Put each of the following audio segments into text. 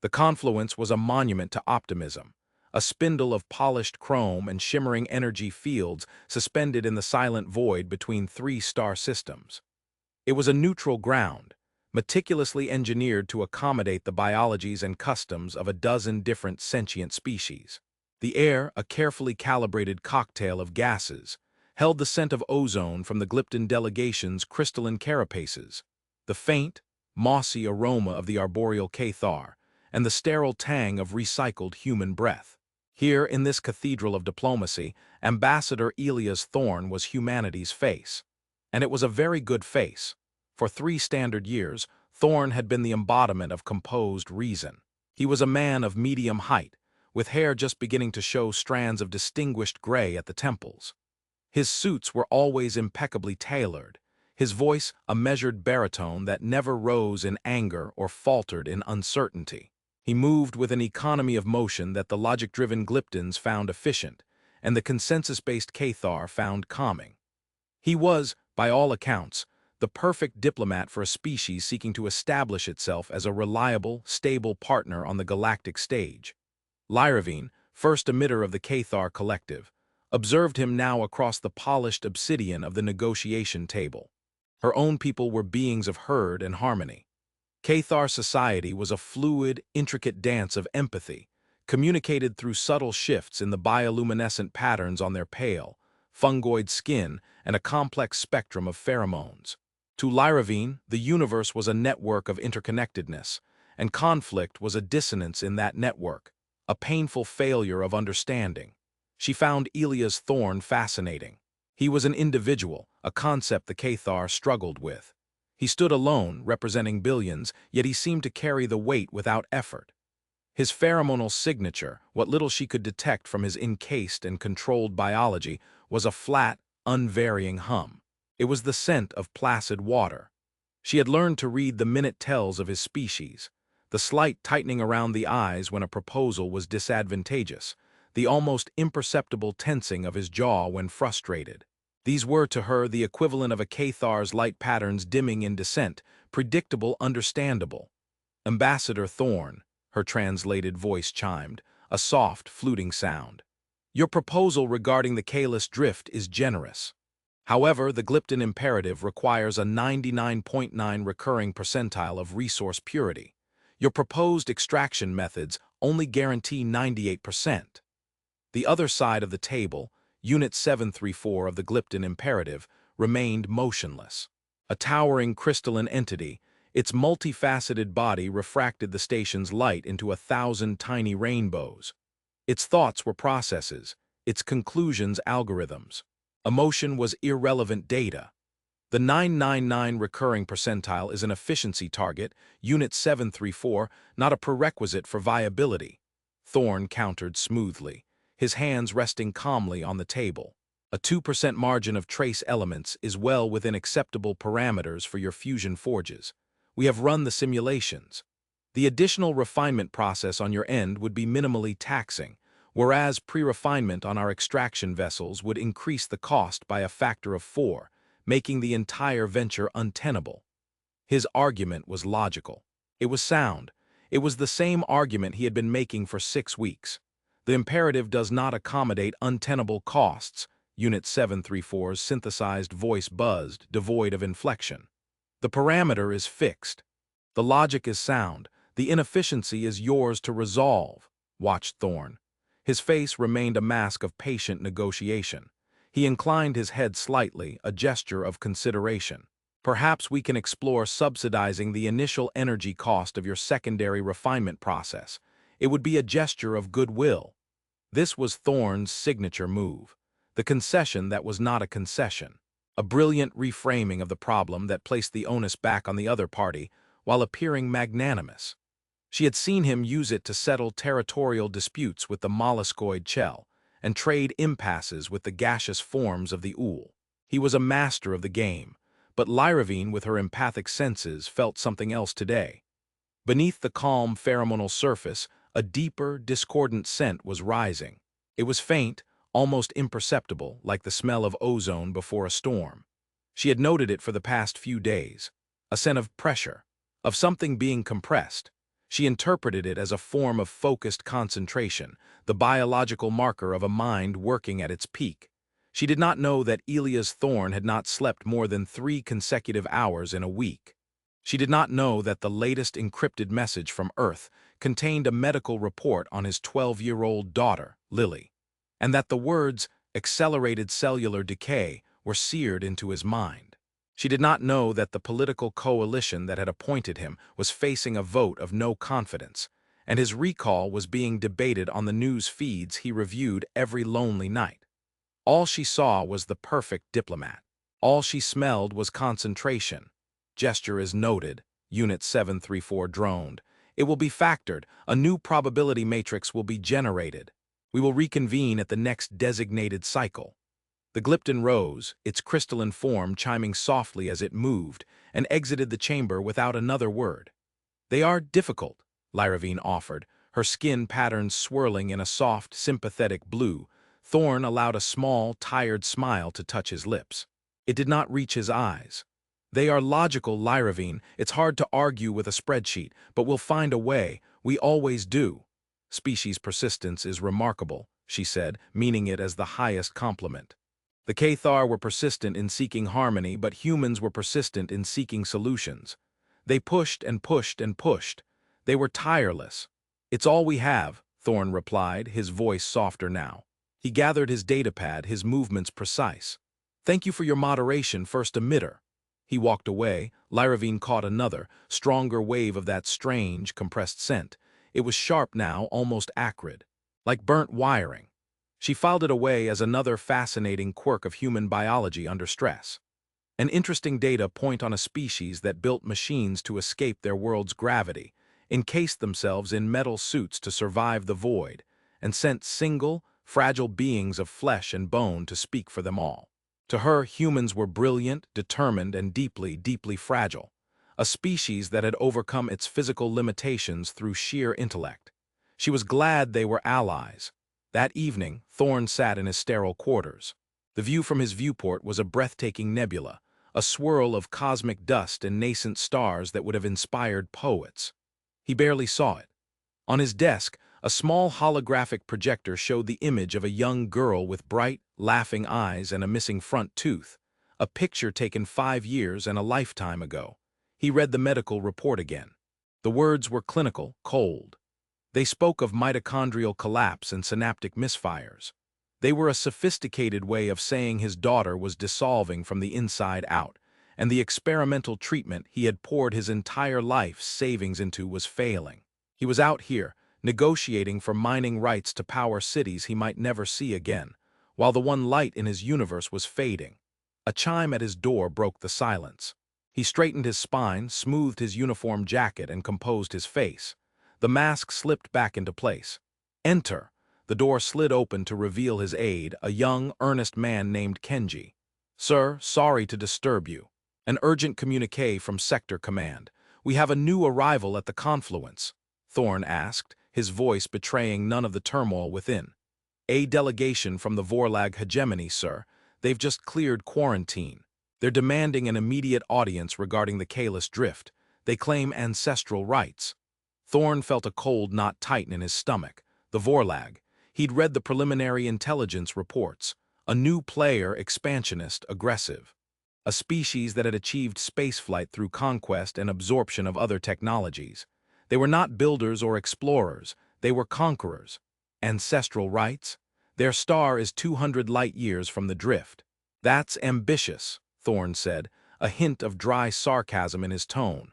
The Confluence was a monument to optimism, a spindle of polished chrome and shimmering energy fields suspended in the silent void between three star systems. It was a neutral ground, meticulously engineered to accommodate the biologies and customs of a dozen different sentient species. The air, a carefully calibrated cocktail of gases, held the scent of ozone from the Glypton delegation's crystalline carapaces, the faint, mossy aroma of the arboreal Cathar, and the sterile tang of recycled human breath. Here, in this cathedral of diplomacy, Ambassador Elias Thorne was humanity's face. And it was a very good face. For 3 standard years, Thorne had been the embodiment of composed reason. He was a man of medium height, with hair just beginning to show strands of distinguished gray at the temples. His suits were always impeccably tailored, his voice a measured baritone that never rose in anger or faltered in uncertainty. He moved with an economy of motion that the logic-driven Glyptons found efficient, and the consensus-based Cathar found calming. He was, by all accounts, the perfect diplomat for a species seeking to establish itself as a reliable, stable partner on the galactic stage. Lyravine, first emitter of the Cathar collective, observed him now across the polished obsidian of the negotiation table. Her own people were beings of herd and harmony. Cathar society was a fluid, intricate dance of empathy, communicated through subtle shifts in the bioluminescent patterns on their pale, fungoid skin and a complex spectrum of pheromones. To Lyravine, the universe was a network of interconnectedness, and conflict was a dissonance in that network, a painful failure of understanding. She found Elias Thorne fascinating. He was an individual, a concept the Cathar struggled with. He stood alone, representing billions, yet he seemed to carry the weight without effort. His pheromonal signature, what little she could detect from his encased and controlled biology, was a flat, unvarying hum. It was the scent of placid water. She had learned to read the minute tells of his species, the slight tightening around the eyes when a proposal was disadvantageous, the almost imperceptible tensing of his jaw when frustrated. These were to her the equivalent of a Cathar's light patterns dimming in descent, predictable, understandable. Ambassador Thorne, her translated voice chimed, a soft, fluting sound. Your proposal regarding the Kalis drift is generous. However, the Glypton imperative requires a 99.9 recurring percentile of resource purity. Your proposed extraction methods only guarantee 98%. The other side of the table, Unit 734 of the Glypton imperative, remained motionless. A towering crystalline entity, its multifaceted body refracted the station's light into 1,000 tiny rainbows. Its thoughts were processes, its conclusions algorithms. Emotion was irrelevant data. The 999 recurring percentile is an efficiency target, Unit 734, not a prerequisite for viability. Thorne countered smoothly, his hands resting calmly on the table. A 2% margin of trace elements is well within acceptable parameters for your fusion forges. We have run the simulations. The additional refinement process on your end would be minimally taxing, whereas pre-refinement on our extraction vessels would increase the cost by a factor of 4, making the entire venture untenable. His argument was logical. It was sound. It was the same argument he had been making for 6 weeks. The imperative does not accommodate untenable costs, Unit 734's synthesized voice buzzed, devoid of inflection. The parameter is fixed. The logic is sound. The inefficiency is yours to resolve, watched Thorne. His face remained a mask of patient negotiation. He inclined his head slightly, a gesture of consideration. Perhaps we can explore subsidizing the initial energy cost of your secondary refinement process. It would be a gesture of goodwill. This was Thorne's signature move, the concession that was not a concession, a brilliant reframing of the problem that placed the onus back on the other party while appearing magnanimous. She had seen him use it to settle territorial disputes with the molluscoid shell and trade impasses with the gaseous forms of the ool. He was a master of the game, but Lyravine, with her empathic senses, felt something else today. Beneath the calm pheromonal surface, a deeper, discordant scent was rising. It was faint, almost imperceptible, like the smell of ozone before a storm. She had noted it for the past few days. A scent of pressure, of something being compressed. She interpreted it as a form of focused concentration, the biological marker of a mind working at its peak. She did not know that Elias Thorne had not slept more than 3 consecutive hours in a week. She did not know that the latest encrypted message from Earth contained a medical report on his 12-year-old daughter, Lily, and that the words accelerated cellular decay were seared into his mind. She did not know that the political coalition that had appointed him was facing a vote of no confidence, and his recall was being debated on the news feeds he reviewed every lonely night. All she saw was the perfect diplomat. All she smelled was concentration. Gesture is noted. Unit 734 droned. It will be factored. A new probability matrix will be generated. We will reconvene at the next designated cycle. The Glypton rose, its crystalline form chiming softly as it moved, and exited the chamber without another word. "They are difficult," Lyravine offered, her skin patterns swirling in a soft, sympathetic blue. Thorne allowed a small, tired smile to touch his lips. It did not reach his eyes. "They are logical, Lyravine. It's hard to argue with a spreadsheet, but we'll find a way. We always do." "Species persistence is remarkable," she said, meaning it as the highest compliment. The Cathar were persistent in seeking harmony, but humans were persistent in seeking solutions. They pushed and pushed and pushed. They were tireless. "It's all we have," Thorne replied, his voice softer now. He gathered his datapad, his movements precise. "Thank you for your moderation, first emitter." He walked away. Lyravine caught another, stronger wave of that strange, compressed scent. It was sharp now, almost acrid, like burnt wiring. She filed it away as another fascinating quirk of human biology under stress. An interesting data point on a species that built machines to escape their world's gravity, encased themselves in metal suits to survive the void, and sent single, fragile beings of flesh and bone to speak for them all. To her, humans were brilliant, determined, and deeply, deeply fragile. A species that had overcome its physical limitations through sheer intellect. She was glad they were allies. That evening, Thorne sat in his sterile quarters. The view from his viewport was a breathtaking nebula, a swirl of cosmic dust and nascent stars that would have inspired poets. He barely saw it. On his desk, a small holographic projector showed the image of a young girl with bright, laughing eyes and a missing front tooth, a picture taken 5 years and a lifetime ago. He read the medical report again. The words were clinical, cold. They spoke of mitochondrial collapse and synaptic misfires. They were a sophisticated way of saying his daughter was dissolving from the inside out, and the experimental treatment he had poured his entire life's savings into was failing. He was out here, negotiating for mining rights to power cities he might never see again, while the one light in his universe was fading. A chime at his door broke the silence. He straightened his spine, smoothed his uniform jacket, and composed his face. The mask slipped back into place. "Enter." The door slid open to reveal his aide, a young, earnest man named Kenji. "Sir, sorry to disturb you. An urgent communiqué from Sector Command. We have a new arrival at the Confluence," Thorne asked, his voice betraying none of the turmoil within. "A delegation from the Vorlag hegemony, sir. They've just cleared quarantine. They're demanding an immediate audience regarding the Kalis drift. They claim ancestral rights." Thorne felt a cold knot tighten in his stomach. The Vorlag. He'd read the preliminary intelligence reports. A new player, expansionist, aggressive. A species that had achieved spaceflight through conquest and absorption of other technologies. They were not builders or explorers. They were conquerors. Ancestral rights? Their star is 200 light-years from the drift. "That's ambitious," Thorne said, a hint of dry sarcasm in his tone.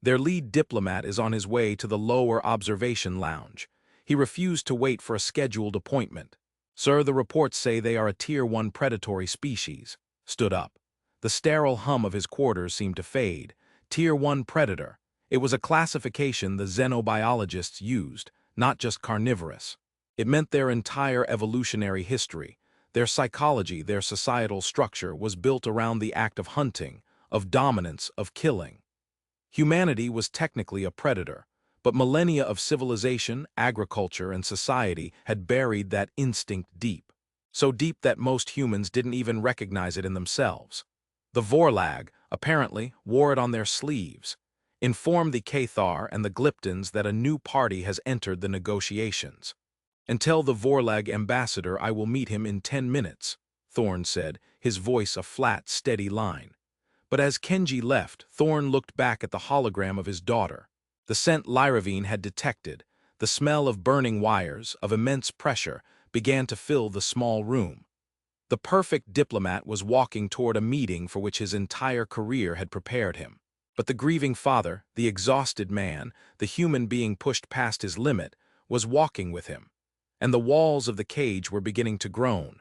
Their lead diplomat is on his way to the lower observation lounge. He refused to wait for a scheduled appointment. "Sir, the reports say they are a Tier 1 predatory species." Stood up. The sterile hum of his quarters seemed to fade. Tier 1 predator. It was a classification the xenobiologists used, not just carnivorous. It meant their entire evolutionary history, their psychology, their societal structure was built around the act of hunting, of dominance, of killing. Humanity was technically a predator, but millennia of civilization, agriculture, and society had buried that instinct deep. So deep that most humans didn't even recognize it in themselves. The Vorlag, apparently, wore it on their sleeves. Inform the Cathar and the Glyptons that a new party has entered the negotiations. And tell the Vorlag ambassador I will meet him in 10 minutes, Thorn said, his voice a flat, steady line. But as Kenji left, Thorn looked back at the hologram of his daughter. The scent Lyravine had detected, the smell of burning wires, of immense pressure, began to fill the small room. The perfect diplomat was walking toward a meeting for which his entire career had prepared him. But the grieving father, the exhausted man, the human being pushed past his limit, was walking with him. And the walls of the cage were beginning to groan.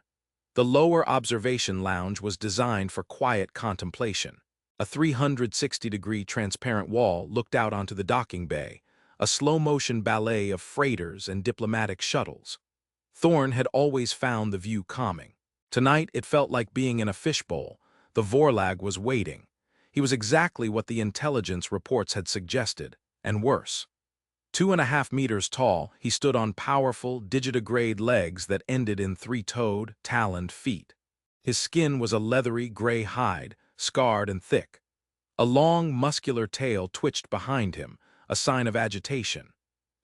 The lower observation lounge was designed for quiet contemplation. A 360-degree transparent wall looked out onto the docking bay, a slow-motion ballet of freighters and diplomatic shuttles. Thorn had always found the view calming. Tonight it felt like being in a fishbowl. The Vorlag was waiting. He was exactly what the intelligence reports had suggested, and worse. 2.5 meters tall, he stood on powerful, digitigrade legs that ended in three-toed, taloned feet. His skin was a leathery gray hide, scarred and thick. A long, muscular tail twitched behind him, a sign of agitation.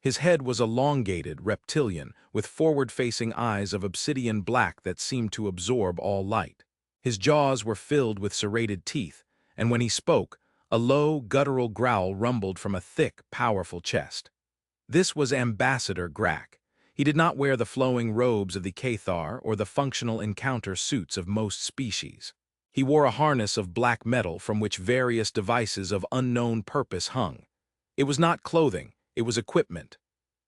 His head was elongated, reptilian, with forward-facing eyes of obsidian black that seemed to absorb all light. His jaws were filled with serrated teeth, and when he spoke, a low, guttural growl rumbled from a thick, powerful chest. This was Ambassador Grak. He did not wear the flowing robes of the Cathar or the functional encounter suits of most species. He wore a harness of black metal from which various devices of unknown purpose hung. It was not clothing, it was equipment.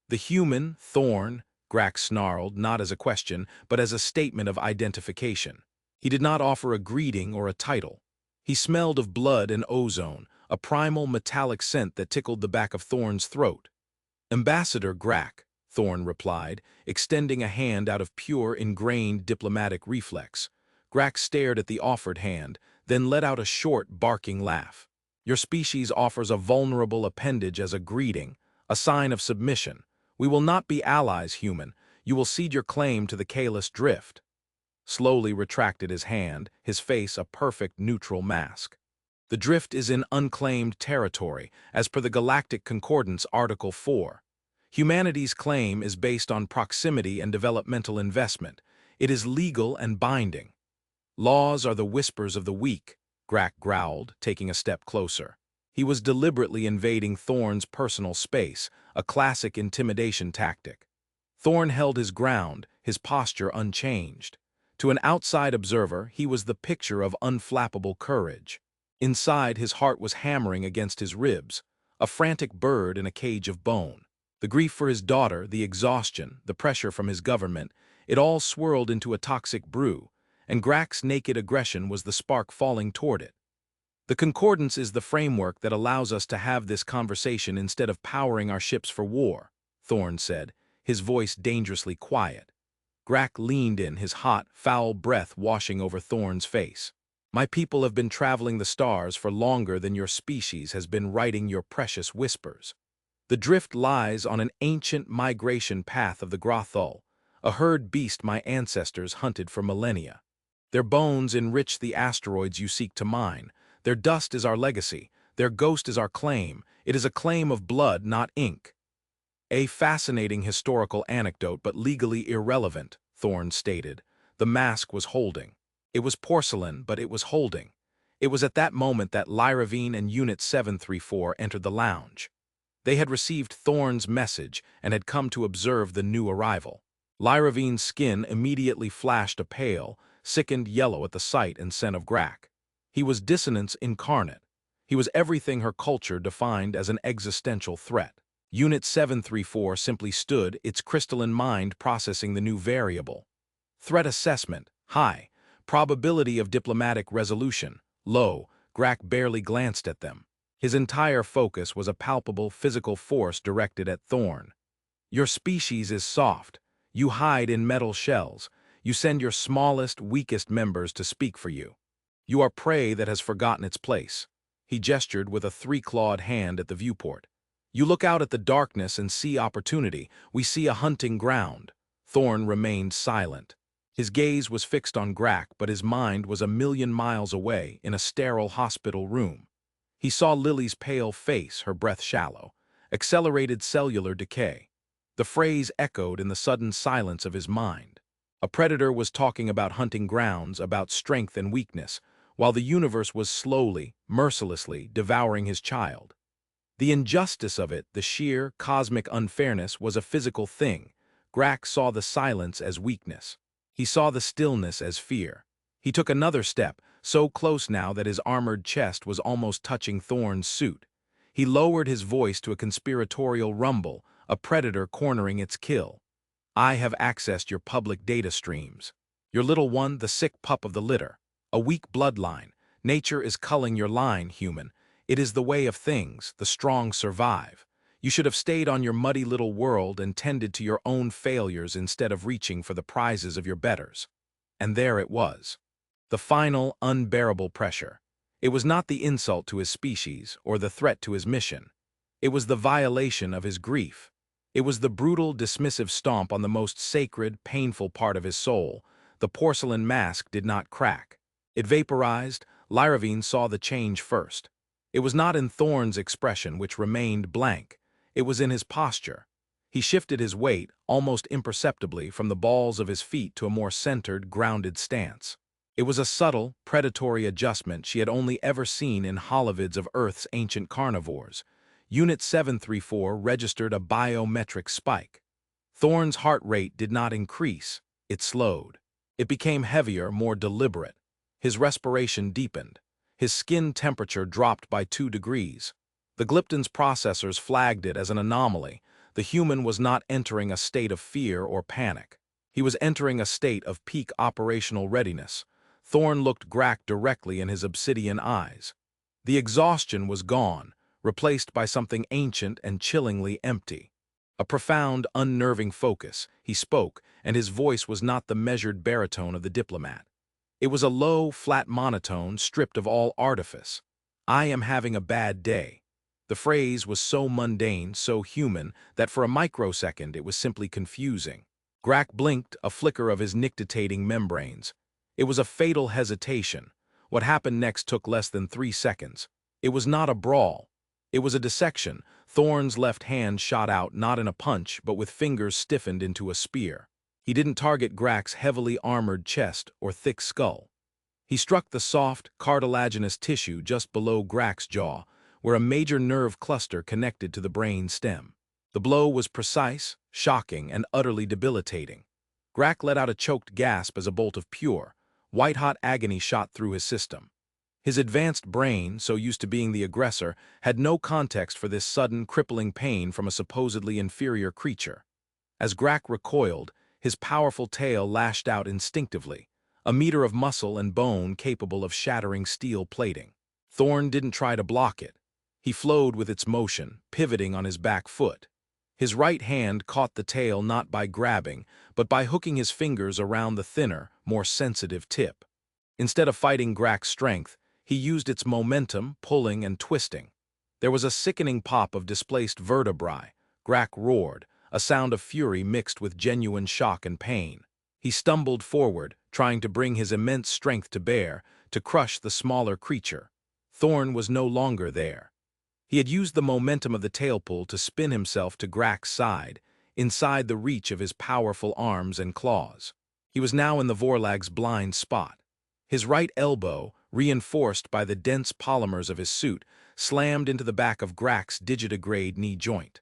The human, Thorn, Grak snarled, not as a question, but as a statement of identification. He did not offer a greeting or a title. He smelled of blood and ozone, a primal metallic scent that tickled the back of Thorn's throat. Ambassador Grak, Thorn replied, extending a hand out of pure, ingrained diplomatic reflex. Grak stared at the offered hand, then let out a short, barking laugh. Your species offers a vulnerable appendage as a greeting, a sign of submission. We will not be allies, human. You will cede your claim to the Kalis drift. Slowly retracted his hand, his face a perfect neutral mask. The drift is in unclaimed territory, as per the Galactic Concordance Article 4. Humanity's claim is based on proximity and developmental investment. It is legal and binding. Laws are the whispers of the weak, Grak growled, taking a step closer. He was deliberately invading Thorn's personal space, a classic intimidation tactic. Thorn held his ground, his posture unchanged. To an outside observer, he was the picture of unflappable courage. Inside, his heart was hammering against his ribs, a frantic bird in a cage of bone. The grief for his daughter, the exhaustion, the pressure from his government, it all swirled into a toxic brew, and Grak's naked aggression was the spark falling toward it. The Concordance is the framework that allows us to have this conversation instead of powering our ships for war, Thorn said, his voice dangerously quiet. Grak leaned in, his hot, foul breath washing over Thorn's face. My people have been traveling the stars for longer than your species has been writing your precious whispers. The drift lies on an ancient migration path of the Grothul, a herd beast my ancestors hunted for millennia. Their bones enrich the asteroids you seek to mine. Their dust is our legacy. Their ghost is our claim. It is a claim of blood, not ink. A fascinating historical anecdote, but legally irrelevant, Thorn stated. The mask was holding. It was porcelain, but it was holding. It was at that moment that Lyravine and Unit 734 entered the lounge. They had received Thorn's message and had come to observe the new arrival. Lyravine's skin immediately flashed a pale, sickened yellow at the sight and scent of Grak. He was dissonance incarnate. He was everything her culture defined as an existential threat. Unit 734 simply stood, its crystalline mind processing the new variable. Threat assessment, high. Probability of diplomatic resolution, low. Grak barely glanced at them. His entire focus was a palpable physical force directed at Thorn. Your species is soft. You hide in metal shells. You send your smallest, weakest members to speak for you. You are prey that has forgotten its place. He gestured with a three-clawed hand at the viewport. You look out at the darkness and see opportunity. We see a hunting ground. Thorn remained silent. His gaze was fixed on Grak, but his mind was a million miles away in a sterile hospital room. He saw Lily's pale face, her breath shallow. Accelerated cellular decay. The phrase echoed in the sudden silence of his mind. A predator was talking about hunting grounds, about strength and weakness, while the universe was slowly, mercilessly devouring his child. The injustice of it, the sheer, cosmic unfairness, was a physical thing. Grack saw the silence as weakness. He saw the stillness as fear. He took another step, so close now that his armored chest was almost touching Thorn's suit. He lowered his voice to a conspiratorial rumble, a predator cornering its kill. I have accessed your public data streams. Your little one, the sick pup of the litter. A weak bloodline. Nature is culling your line, human. It is the way of things. The strong survive. You should have stayed on your muddy little world and tended to your own failures instead of reaching for the prizes of your betters. And there it was. The final, unbearable pressure. It was not the insult to his species or the threat to his mission. It was the violation of his grief. It was the brutal, dismissive stomp on the most sacred, painful part of his soul. The porcelain mask did not crack. It vaporized. Lyravine saw the change first. It was not in Thorn's expression, which remained blank. It was in his posture. He shifted his weight, almost imperceptibly, from the balls of his feet to a more centered, grounded stance. It was a subtle, predatory adjustment she had only ever seen in holovids of Earth's ancient carnivores. Unit 734 registered a biometric spike. Thorn's heart rate did not increase, it slowed. It became heavier, more deliberate. His respiration deepened. His skin temperature dropped by 2 degrees. The Glypton's processors flagged it as an anomaly. The human was not entering a state of fear or panic. He was entering a state of peak operational readiness. Thorn looked Grack directly in his obsidian eyes. The exhaustion was gone, replaced by something ancient and chillingly empty. A profound, unnerving focus. He spoke, and his voice was not the measured baritone of the diplomat. It was a low, flat monotone stripped of all artifice. I am having a bad day. The phrase was so mundane, so human, that for a microsecond it was simply confusing. Grack blinked, a flicker of his nictitating membranes. It was a fatal hesitation. What happened next took less than 3 seconds. It was not a brawl. It was a dissection. Thorn's left hand shot out, not in a punch, but with fingers stiffened into a spear. He didn't target Grack's heavily armored chest or thick skull. He struck the soft, cartilaginous tissue just below Grack's jaw, where a major nerve cluster connected to the brain stem. The blow was precise, shocking, and utterly debilitating. Grack let out a choked gasp as a bolt of pure, white-hot agony shot through his system. His advanced brain, so used to being the aggressor, had no context for this sudden, crippling pain from a supposedly inferior creature. As Grack recoiled, his powerful tail lashed out instinctively, a meter of muscle and bone capable of shattering steel plating. Thorn didn't try to block it. He flowed with its motion, pivoting on his back foot. His right hand caught the tail not by grabbing, but by hooking his fingers around the thinner, more sensitive tip. Instead of fighting Grack's strength, he used its momentum, pulling and twisting. There was a sickening pop of displaced vertebrae. Grack roared, a sound of fury mixed with genuine shock and pain. He stumbled forward, trying to bring his immense strength to bear, to crush the smaller creature. Thorn was no longer there. He had used the momentum of the tail pull to spin himself to Grack's side, inside the reach of his powerful arms and claws. He was now in the Vorlag's blind spot. His right elbow, reinforced by the dense polymers of his suit, slammed into the back of Grack's digitigrade knee joint.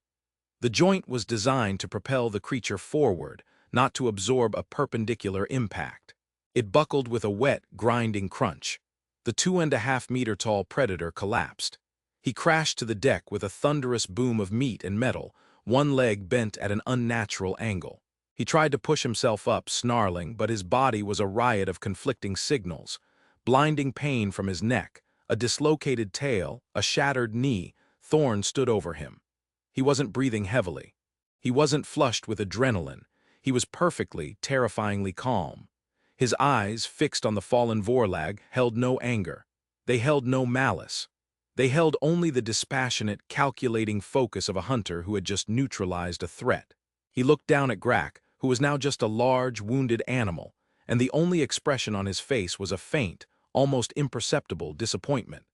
The joint was designed to propel the creature forward, not to absorb a perpendicular impact. It buckled with a wet, grinding crunch. The 2.5-meter-tall predator collapsed. He crashed to the deck with a thunderous boom of meat and metal, one leg bent at an unnatural angle. He tried to push himself up, snarling, but his body was a riot of conflicting signals. Blinding pain from his neck, a dislocated tail, a shattered knee. Thorn stood over him. He wasn't breathing heavily. He wasn't flushed with adrenaline. He was perfectly, terrifyingly calm. His eyes, fixed on the fallen Vorlag, held no anger. They held no malice. They held only the dispassionate, calculating focus of a hunter who had just neutralized a threat. He looked down at Grack, who was now just a large, wounded animal, and the only expression on his face was a faint, almost imperceptible disappointment.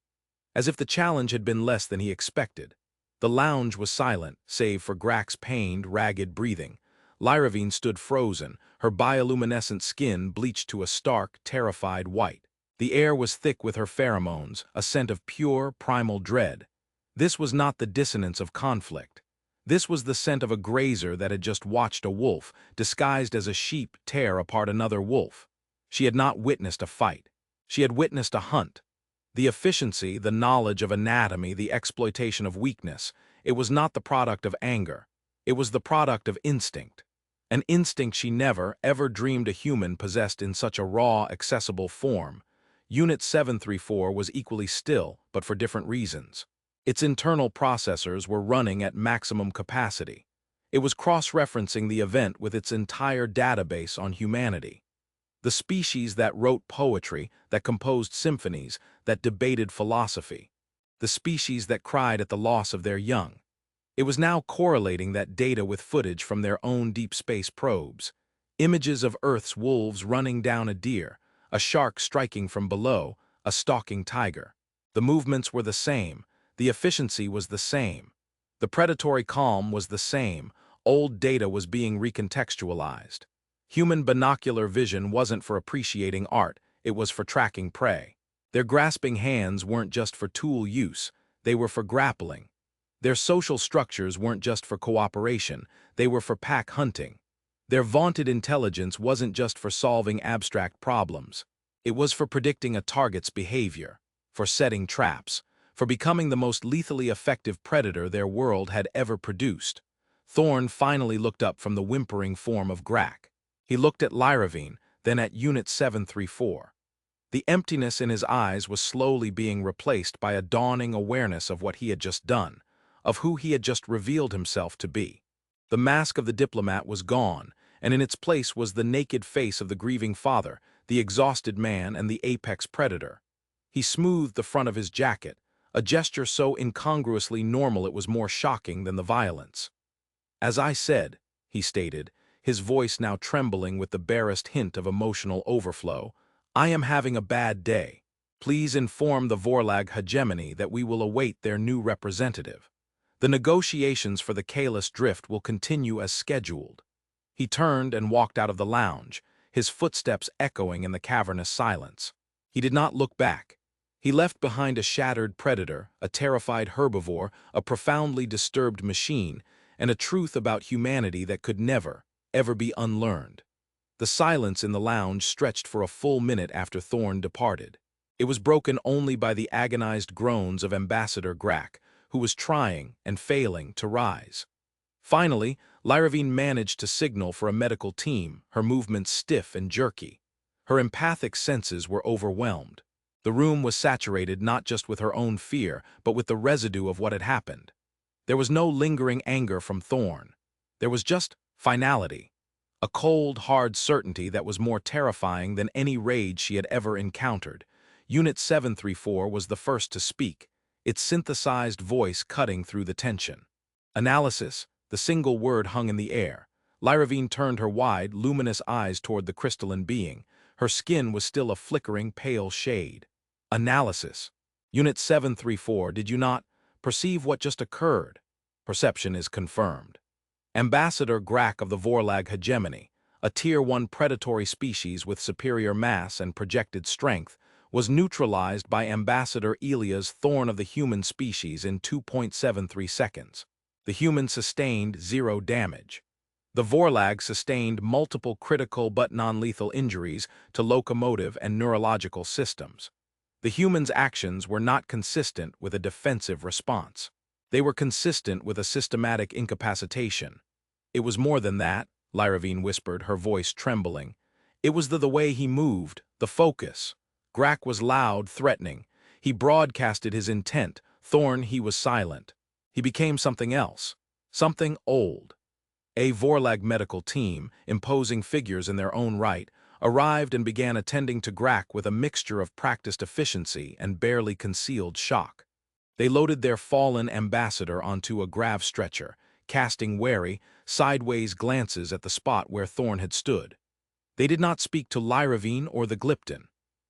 as if the challenge had been less than he expected. The lounge was silent, save for Grak's pained, ragged breathing. Lyravine stood frozen, her bioluminescent skin bleached to a stark, terrified white. The air was thick with her pheromones, a scent of pure, primal dread. This was not the dissonance of conflict. This was the scent of a grazer that had just watched a wolf, disguised as a sheep, tear apart another wolf. She had not witnessed a fight. She had witnessed a hunt. The efficiency, the knowledge of anatomy, the exploitation of weakness, it was not the product of anger. It was the product of instinct. An instinct she never, ever dreamed a human possessed in such a raw, accessible form. Unit 734 was equally still, but for different reasons. Its internal processors were running at maximum capacity. It was cross-referencing the event with its entire database on humanity. The species that wrote poetry, that composed symphonies, that debated philosophy. The species that cried at the loss of their young. It was now correlating that data with footage from their own deep space probes. Images of Earth's wolves running down a deer, a shark striking from below, a stalking tiger. The movements were the same. The efficiency was the same. The predatory calm was the same. Old data was being recontextualized. Human binocular vision wasn't for appreciating art, it was for tracking prey. Their grasping hands weren't just for tool use, they were for grappling. Their social structures weren't just for cooperation, they were for pack hunting. Their vaunted intelligence wasn't just for solving abstract problems. It was for predicting a target's behavior, for setting traps, for becoming the most lethally effective predator their world had ever produced. Thorn finally looked up from the whimpering form of Grak. He looked at Lyravine, then at Unit 734. The emptiness in his eyes was slowly being replaced by a dawning awareness of what he had just done, of who he had just revealed himself to be. The mask of the diplomat was gone, and in its place was the naked face of the grieving father, the exhausted man, and the apex predator. He smoothed the front of his jacket, a gesture so incongruously normal it was more shocking than the violence. "As I said," he stated, his voice now trembling with the barest hint of emotional overflow, "I am having a bad day. Please inform the Vorlag hegemony that we will await their new representative. The negotiations for the Kalis drift will continue as scheduled." He turned and walked out of the lounge, his footsteps echoing in the cavernous silence. He did not look back. He left behind a shattered predator, a terrified herbivore, a profoundly disturbed machine, and a truth about humanity that could never, ever be unlearned. The silence in the lounge stretched for a full minute after Thorn departed. It was broken only by the agonized groans of Ambassador Grak, who was trying and failing to rise. Finally, Lyravine managed to signal for a medical team, her movements stiff and jerky. Her empathic senses were overwhelmed. The room was saturated not just with her own fear, but with the residue of what had happened. There was no lingering anger from Thorn. There was just finality. A cold, hard certainty that was more terrifying than any rage she had ever encountered. Unit 734 was the first to speak, its synthesized voice cutting through the tension. "Analysis," the single word hung in the air. Lyravine turned her wide, luminous eyes toward the crystalline being. Her skin was still a flickering, pale shade. "Analysis. Unit 734, did you not perceive what just occurred?" "Perception is confirmed." Ambassador Grak of the Vorlag hegemony, a Tier 1 predatory species with superior mass and projected strength, was neutralized by Ambassador Elia's Thorn of the human species in 2.73 seconds. The human sustained 0 damage. The Vorlag sustained multiple critical but non-lethal injuries to locomotive and neurological systems. The human's actions were not consistent with a defensive response. They were consistent with a systematic incapacitation. "It was more than that," Lyravine whispered, her voice trembling. "It was the way he moved, the focus." Grak was loud, threatening. He broadcasted his intent. Thorn, he was silent. He became something else. Something old. A Vorlag medical team, imposing figures in their own right, arrived and began attending to Grak with a mixture of practiced efficiency and barely concealed shock. They loaded their fallen ambassador onto a grav stretcher, casting wary, sideways glances at the spot where Thorn had stood. They did not speak to Lyravine or the Glypton.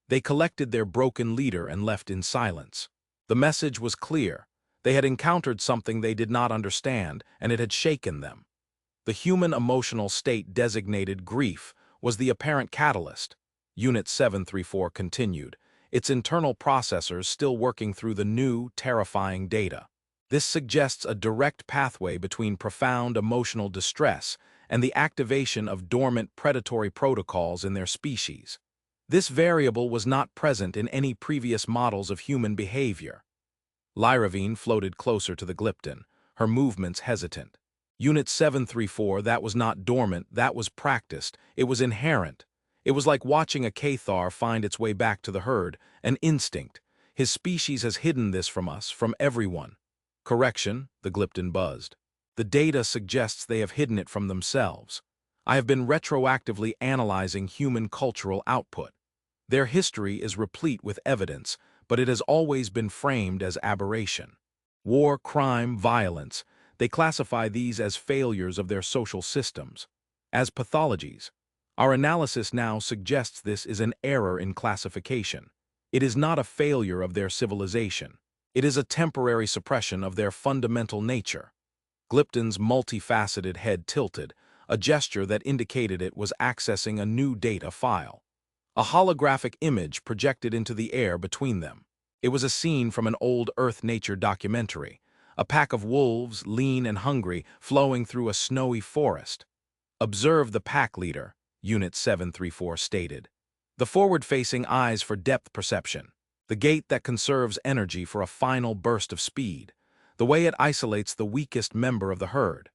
They collected their broken leader and left in silence. The message was clear. They had encountered something they did not understand, and it had shaken them. The human emotional state designated grief was the apparent catalyst. Unit 734 continued, its internal processors still working through the new, terrifying data. This suggests a direct pathway between profound emotional distress and the activation of dormant predatory protocols in their species. This variable was not present in any previous models of human behavior. Lyravine floated closer to the Glypton, her movements hesitant. Unit 734, that was not dormant, that was practiced. It was inherent. It was like watching a Cathar find its way back to the herd, an instinct. His species has hidden this from us, from everyone. Correction, the Glypton buzzed. The data suggests they have hidden it from themselves. I have been retroactively analyzing human cultural output. Their history is replete with evidence, but it has always been framed as aberration. War, crime, violence, they classify these as failures of their social systems, as pathologies. Our analysis now suggests this is an error in classification. It is not a failure of their civilization. It is a temporary suppression of their fundamental nature. Glypton's multifaceted head tilted, a gesture that indicated it was accessing a new data file. A holographic image projected into the air between them. It was a scene from an old Earth-nature documentary, a pack of wolves, lean and hungry, flowing through a snowy forest. Observe the pack leader, Unit 734 stated. The forward-facing eyes for depth perception. The gait that conserves energy for a final burst of speed. The way it isolates the weakest member of the herd.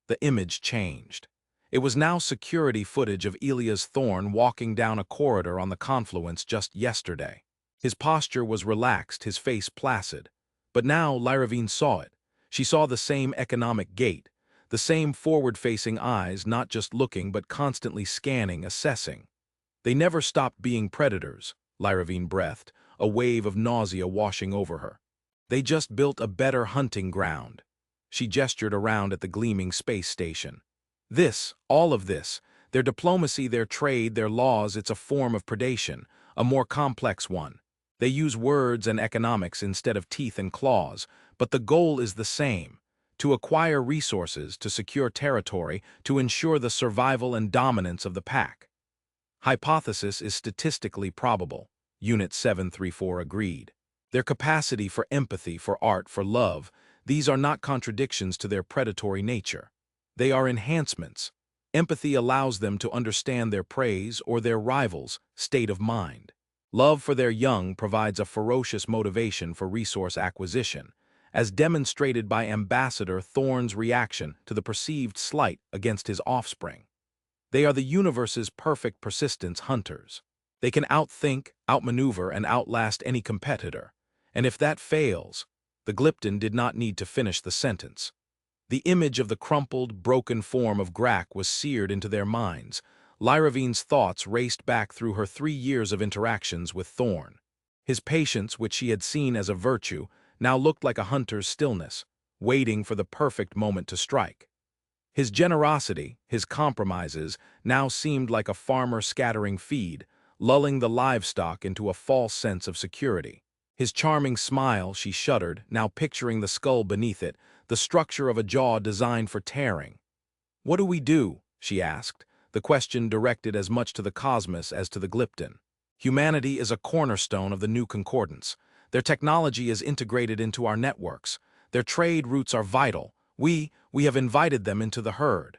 The image changed. It was now security footage of Elias Thorne walking down a corridor on the Confluence just yesterday. His posture was relaxed, his face placid. But now Lyravine saw it. She saw the same economic gait, the same forward-facing eyes, not just looking but constantly scanning, assessing. They never stopped being predators, Lyravine breathed, a wave of nausea washing over her. They just built a better hunting ground. She gestured around at the gleaming space station. This, all of this, their diplomacy, their trade, their laws, it's a form of predation, a more complex one. They use words and economics instead of teeth and claws, but the goal is the same: to acquire resources, to secure territory, to ensure the survival and dominance of the pack. Hypothesis is statistically probable, Unit 734 agreed. Their capacity for empathy, for art, for love, these are not contradictions to their predatory nature. They are enhancements. Empathy allows them to understand their prey's or their rival's state of mind. Love for their young provides a ferocious motivation for resource acquisition, as demonstrated by Ambassador Thorne's reaction to the perceived slight against his offspring. They are the universe's perfect persistence hunters. They can outthink, outmaneuver, and outlast any competitor. And if that fails, the Glypton did not need to finish the sentence. The image of the crumpled, broken form of Grak was seared into their minds. Lyravine's thoughts raced back through her 3 years of interactions with Thorne. His patience, which she had seen as a virtue, now looked like a hunter's stillness, waiting for the perfect moment to strike. His generosity, his compromises, now seemed like a farmer scattering feed, lulling the livestock into a false sense of security. His charming smile, she shuddered, now picturing the skull beneath it, the structure of a jaw designed for tearing. "What do we do?" she asked, the question directed as much to the cosmos as to the Glypton. Humanity is a cornerstone of the new concordance. Their technology is integrated into our networks. Their trade routes are vital. We have invited them into the herd.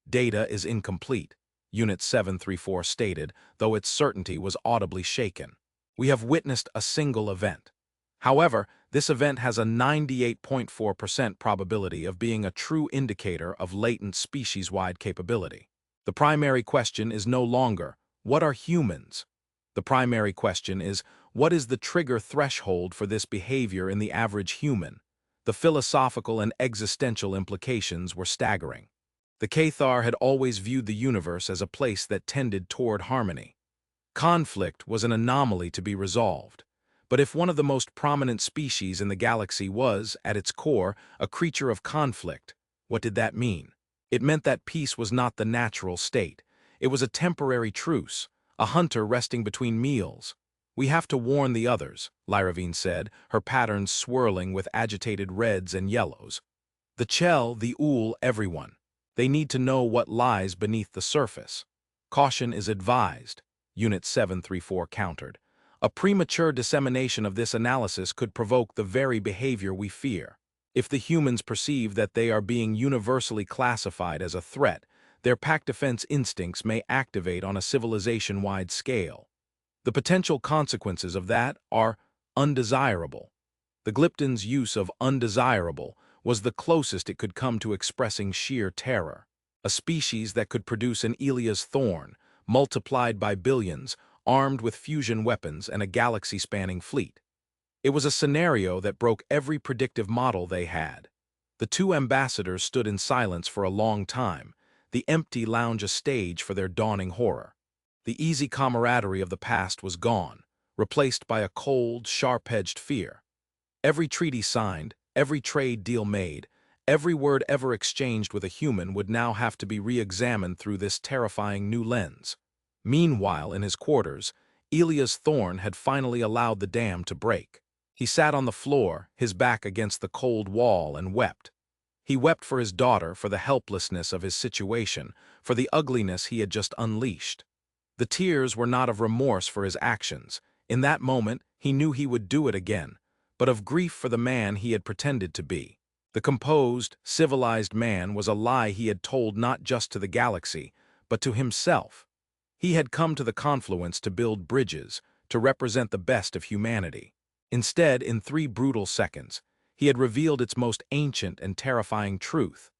Data is incomplete, Unit 734 stated, though its certainty was audibly shaken. We have witnessed a single event. However, this event has a 98.4% probability of being a true indicator of latent species-wide capability. The primary question is no longer, what are humans? The primary question is, what is the trigger threshold for this behavior in the average human? The philosophical and existential implications were staggering. The Cathar had always viewed the universe as a place that tended toward harmony. Conflict was an anomaly to be resolved. But if one of the most prominent species in the galaxy was, at its core, a creature of conflict, what did that mean? It meant that peace was not the natural state. It was a temporary truce, a hunter resting between meals. We have to warn the others, Lyravine said, her patterns swirling with agitated reds and yellows. The Chell, the Ool, everyone. They need to know what lies beneath the surface. Caution is advised, Unit 734 countered. A premature dissemination of this analysis could provoke the very behavior we fear. If the humans perceive that they are being universally classified as a threat, their pack defense instincts may activate on a civilization-wide scale. The potential consequences of that are undesirable. The Glypton's use of undesirable was the closest it could come to expressing sheer terror. A species that could produce an Elia's thorn, multiplied by billions, armed with fusion weapons and a galaxy-spanning fleet. It was a scenario that broke every predictive model they had. The two ambassadors stood in silence for a long time, the empty lounge a stage for their dawning horror. The easy camaraderie of the past was gone, replaced by a cold, sharp-edged fear. Every treaty signed, every trade deal made, every word ever exchanged with a human would now have to be re-examined through this terrifying new lens. Meanwhile, in his quarters, Elia's thorn had finally allowed the dam to break. He sat on the floor, his back against the cold wall, and wept. He wept for his daughter, for the helplessness of his situation, for the ugliness he had just unleashed. The tears were not of remorse for his actions. In that moment, he knew he would do it again, but of grief for the man he had pretended to be. The composed, civilized man was a lie he had told not just to the galaxy, but to himself. He had come to the Confluence to build bridges, to represent the best of humanity. Instead, in 3 brutal seconds, he had revealed its most ancient and terrifying truth,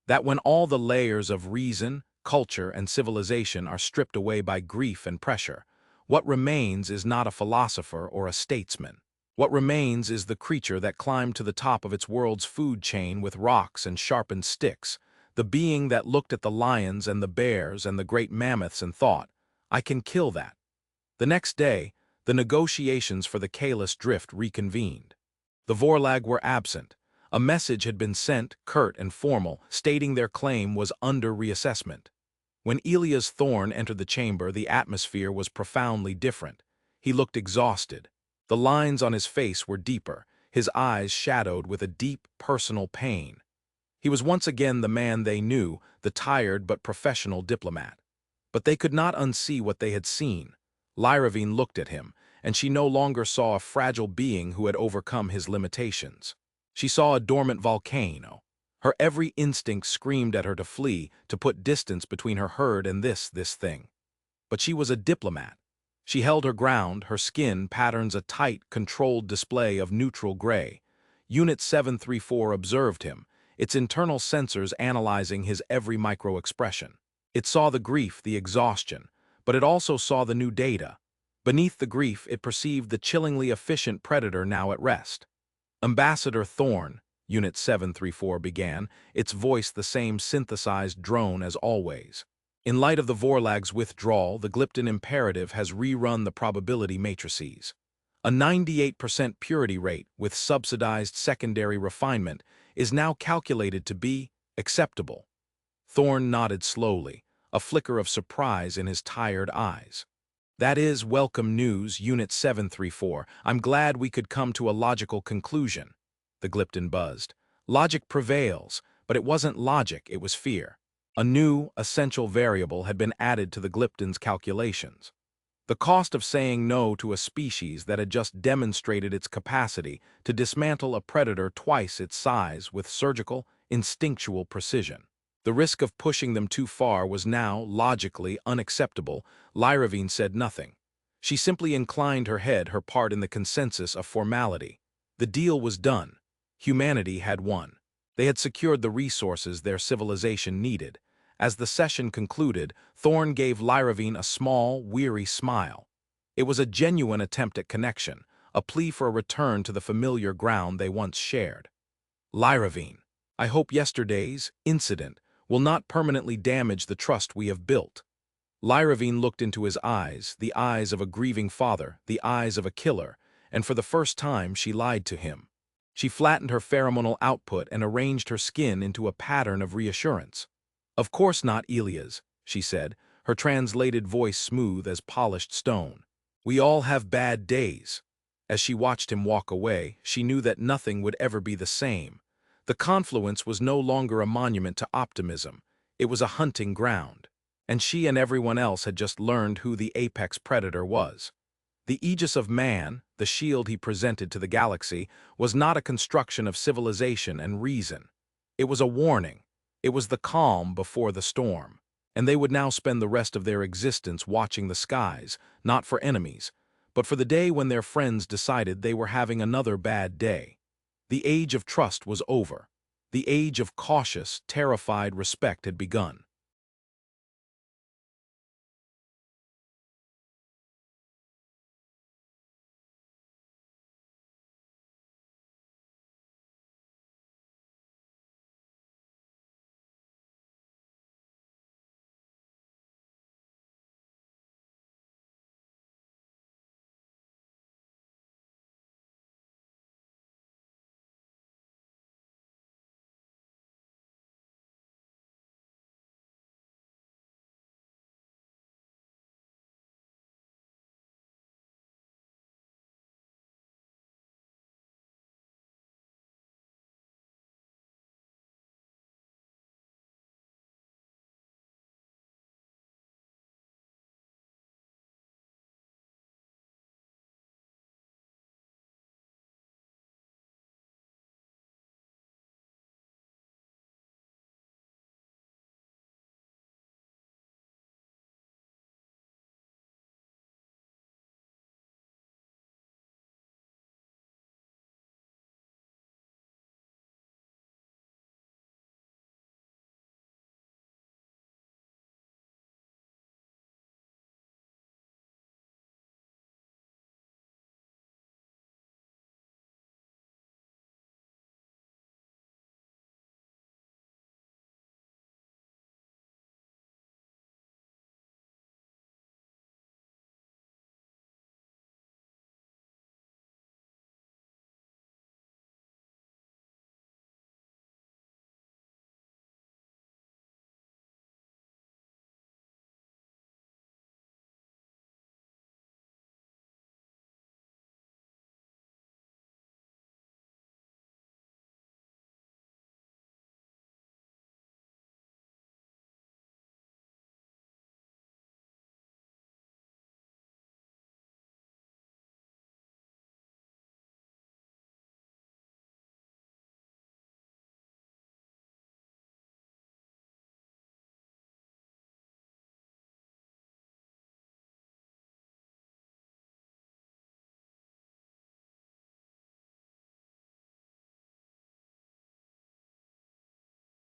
that when all the layers of reason, culture, and civilization are stripped away by grief and pressure, what remains is not a philosopher or a statesman. What remains is the creature that climbed to the top of its world's food chain with rocks and sharpened sticks, the being that looked at the lions and the bears and the great mammoths and thought, "I can kill that." The next day, the negotiations for the Kalis Drift reconvened. The Vorlag were absent. A message had been sent, curt and formal, stating their claim was under reassessment. When Elia's thorn entered the chamber, the atmosphere was profoundly different. He looked exhausted. The lines on his face were deeper, his eyes shadowed with a deep, personal pain. He was once again the man they knew, the tired but professional diplomat. But they could not unsee what they had seen. Lyravine looked at him, and she no longer saw a fragile being who had overcome his limitations. She saw a dormant volcano. Her every instinct screamed at her to flee, to put distance between her herd and this thing. But she was a diplomat. She held her ground, her skin patterns a tight, controlled display of neutral gray. Unit 734 observed him, its internal sensors analyzing his every micro-expression. It saw the grief, the exhaustion, but it also saw the new data. Beneath the grief, it perceived the chillingly efficient predator now at rest. Ambassador Thorn, Unit 734 began, its voice the same synthesized drone as always. In light of the Vorlag's withdrawal, the Glypton imperative has rerun the probability matrices. A 98% purity rate with subsidized secondary refinement is now calculated to be acceptable. Thorn nodded slowly, a flicker of surprise in his tired eyes. That is welcome news, Unit 734. I'm glad we could come to a logical conclusion. The Glypton buzzed. Logic prevails, but it wasn't logic, it was fear. A new, essential variable had been added to the Glypton's calculations. The cost of saying no to a species that had just demonstrated its capacity to dismantle a predator twice its size with surgical, instinctual precision. The risk of pushing them too far was now, logically, unacceptable. Lyravine said nothing. She simply inclined her head, her part in the consensus of formality. The deal was done. Humanity had won. They had secured the resources their civilization needed. As the session concluded, Thorn gave Lyravine a small, weary smile. It was a genuine attempt at connection, a plea for a return to the familiar ground they once shared. Lyravine, I hope yesterday's incident will not permanently damage the trust we have built. Lyravine looked into his eyes, the eyes of a grieving father, the eyes of a killer, and for the first time she lied to him. She flattened her pheromonal output and arranged her skin into a pattern of reassurance. Of course not Elia's, she said, her translated voice smooth as polished stone. We all have bad days. As she watched him walk away, she knew that nothing would ever be the same. The Confluence was no longer a monument to optimism. It was a hunting ground. And she and everyone else had just learned who the apex predator was. The Aegis of man, the shield he presented to the galaxy, was not a construction of civilization and reason. It was a warning. It was the calm before the storm. And they would now spend the rest of their existence watching the skies, not for enemies, but for the day when their friends decided they were having another bad day. The age of trust was over. The age of cautious, terrified respect had begun.